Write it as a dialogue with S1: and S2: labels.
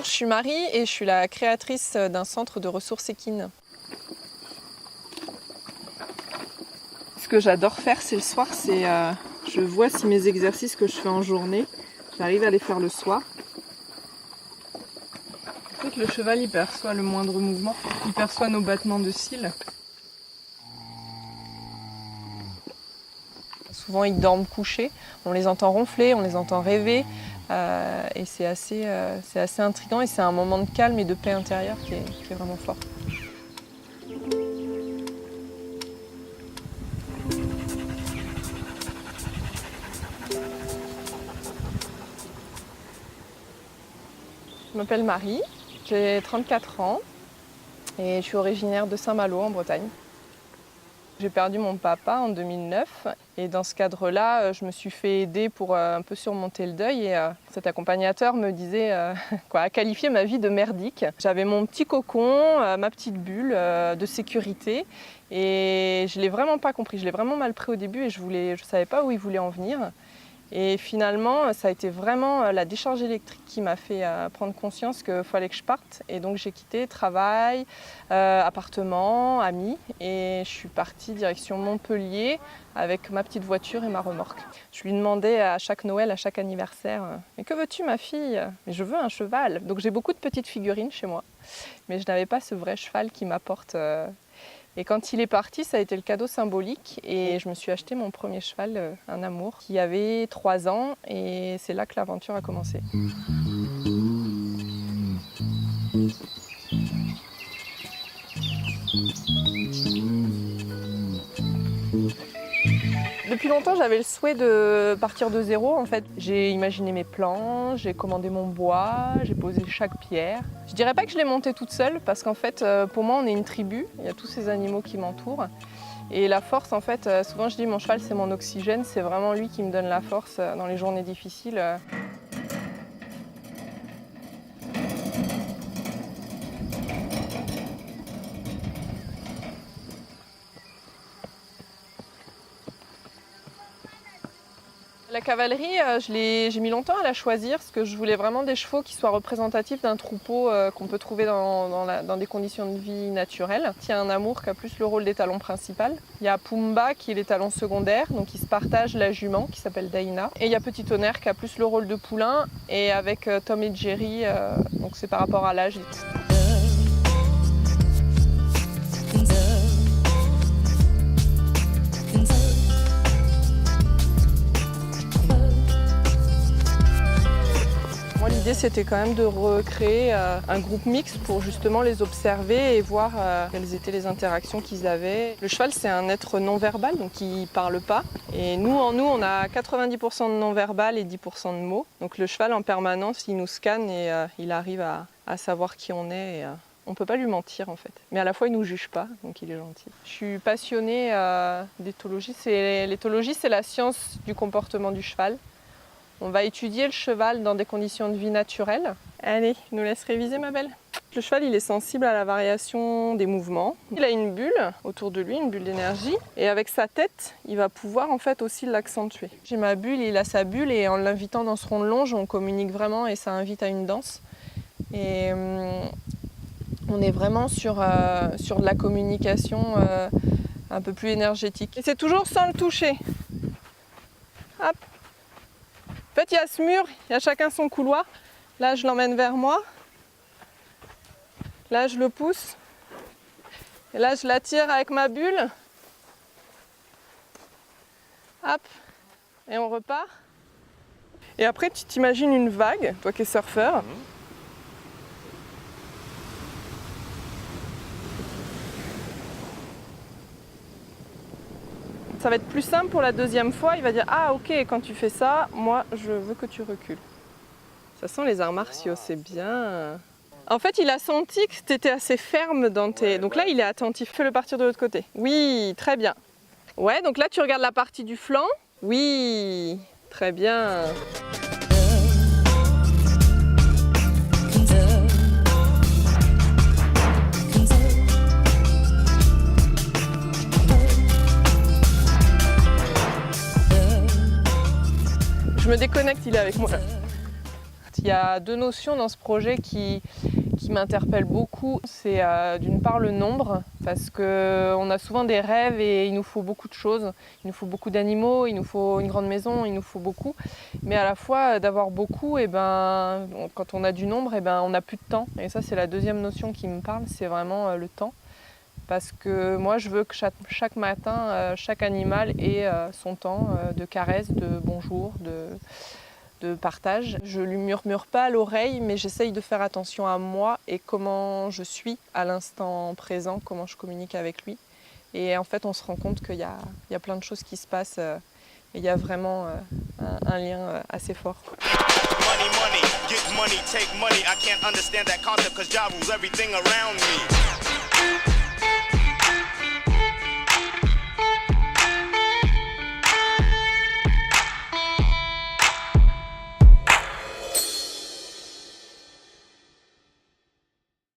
S1: Bonjour, je suis Marie et je suis la créatrice d'un centre de ressources équines. Ce que j'adore faire, c'est le soir, je vois si mes exercices que je fais en journée, j'arrive à les faire le soir. En fait, le cheval, il perçoit le moindre mouvement, il perçoit nos battements de cils. Souvent, ils dorment couchés, on les entend ronfler, on les entend rêver. Et c'est assez intriguant et c'est un moment de calme et de paix intérieure qui est vraiment fort. Je m'appelle Marie, j'ai 34 ans et je suis originaire de Saint-Malo en Bretagne. J'ai perdu mon papa en 2009 et dans ce cadre-là, je me suis fait aider pour un peu surmonter le deuil et cet accompagnateur me disait a qualifié ma vie de merdique. J'avais mon petit cocon, ma petite bulle de sécurité et je ne l'ai vraiment pas compris, je l'ai vraiment mal pris au début et je ne savais pas où il voulait en venir. Et finalement, ça a été vraiment la décharge électrique qui m'a fait prendre conscience qu'il fallait que je parte. Et donc j'ai quitté travail, appartement, amis. Et je suis partie direction Montpellier avec ma petite voiture et ma remorque. Je lui demandais à chaque Noël, à chaque anniversaire, « Mais que veux-tu ma fille ? Mais je veux un cheval !» Donc j'ai beaucoup de petites figurines chez moi. Mais je n'avais pas ce vrai cheval qui m'apporte... Et quand il est parti, ça a été le cadeau symbolique et je me suis acheté mon premier cheval, un amour, qui avait 3 ans et c'est là que l'aventure a commencé. Depuis longtemps, j'avais le souhait de partir de zéro. En fait, j'ai imaginé mes plans, j'ai commandé mon bois, j'ai posé chaque pierre. Je dirais pas que je l'ai monté toute seule parce qu'en fait, pour moi, on est une tribu. Il y a tous ces animaux qui m'entourent. Et la force, en fait, souvent je dis mon cheval, c'est mon oxygène. C'est vraiment lui qui me donne la force dans les journées difficiles. La cavalerie, j'ai mis longtemps à la choisir parce que je voulais vraiment des chevaux qui soient représentatifs d'un troupeau qu'on peut trouver dans des conditions de vie naturelles. Il y a un amour qui a plus le rôle d'étalon principal. Il y a Pumba qui est l'étalon secondaire, donc il se partage la jument qui s'appelle Daina. Et il y a Petit Tonnerre qui a plus le rôle de poulain et avec Tom et Jerry, donc c'est par rapport à l'âge. L'idée, c'était quand même de recréer un groupe mixte pour justement les observer et voir quelles étaient les interactions qu'ils avaient. Le cheval, c'est un être non-verbal, donc il ne parle pas. Et nous, on a 90% de non-verbal et 10% de mots. Donc le cheval, en permanence, il nous scanne et il arrive à savoir qui on est. Et, on ne peut pas lui mentir, en fait. Mais à la fois, il ne nous juge pas, donc il est gentil. Je suis passionnée d'éthologie. L'éthologie, c'est la science du comportement du cheval. On va étudier le cheval dans des conditions de vie naturelles. Allez, je nous laisse réviser ma belle. Le cheval, il est sensible à la variation des mouvements. Il a une bulle autour de lui, une bulle d'énergie. Et avec sa tête, il va pouvoir en fait aussi l'accentuer. J'ai ma bulle, il a sa bulle et en l'invitant dans ce rond de longe, on communique vraiment et ça invite à une danse. Et on est vraiment sur de la communication un peu plus énergétique. Et c'est toujours sans le toucher. Hop. En fait, il y a ce mur, il y a chacun son couloir. Là, je l'emmène vers moi. Là, je le pousse. Et là, je l'attire avec ma bulle. Hop. Et on repart. Et après, tu t'imagines une vague, toi qui es surfeur. Ça va être plus simple pour la deuxième fois, il va dire « Ah ok, quand tu fais ça, moi je veux que tu recules. » Ça sent les arts martiaux, c'est bien. En fait, il a senti que tu étais assez ferme dans tes... Donc là, il est attentif. Fais-le partir de l'autre côté. Oui, très bien. Ouais, donc là, tu regardes la partie du flanc. Oui, très bien. Je me déconnecte, il est avec moi. Il y a deux notions dans ce projet qui m'interpellent beaucoup. C'est d'une part le nombre, parce qu'on a souvent des rêves et il nous faut beaucoup de choses. Il nous faut beaucoup d'animaux, il nous faut une grande maison, il nous faut beaucoup. Mais à la fois, d'avoir beaucoup, quand on a du nombre, on n'a plus de temps. Et ça, c'est la deuxième notion qui me parle, c'est vraiment le temps. Parce que moi, je veux que chaque matin, chaque animal ait son temps de caresse, de bonjour, de partage. Je lui murmure pas à l'oreille, mais j'essaye de faire attention à moi et comment je suis à l'instant présent, comment je communique avec lui. Et en fait, on se rend compte qu'il y a plein de choses qui se passent et il y a vraiment un lien assez fort.
S2: Money, money, get money, take money. I can't understand that concept 'cause God rules everything around me.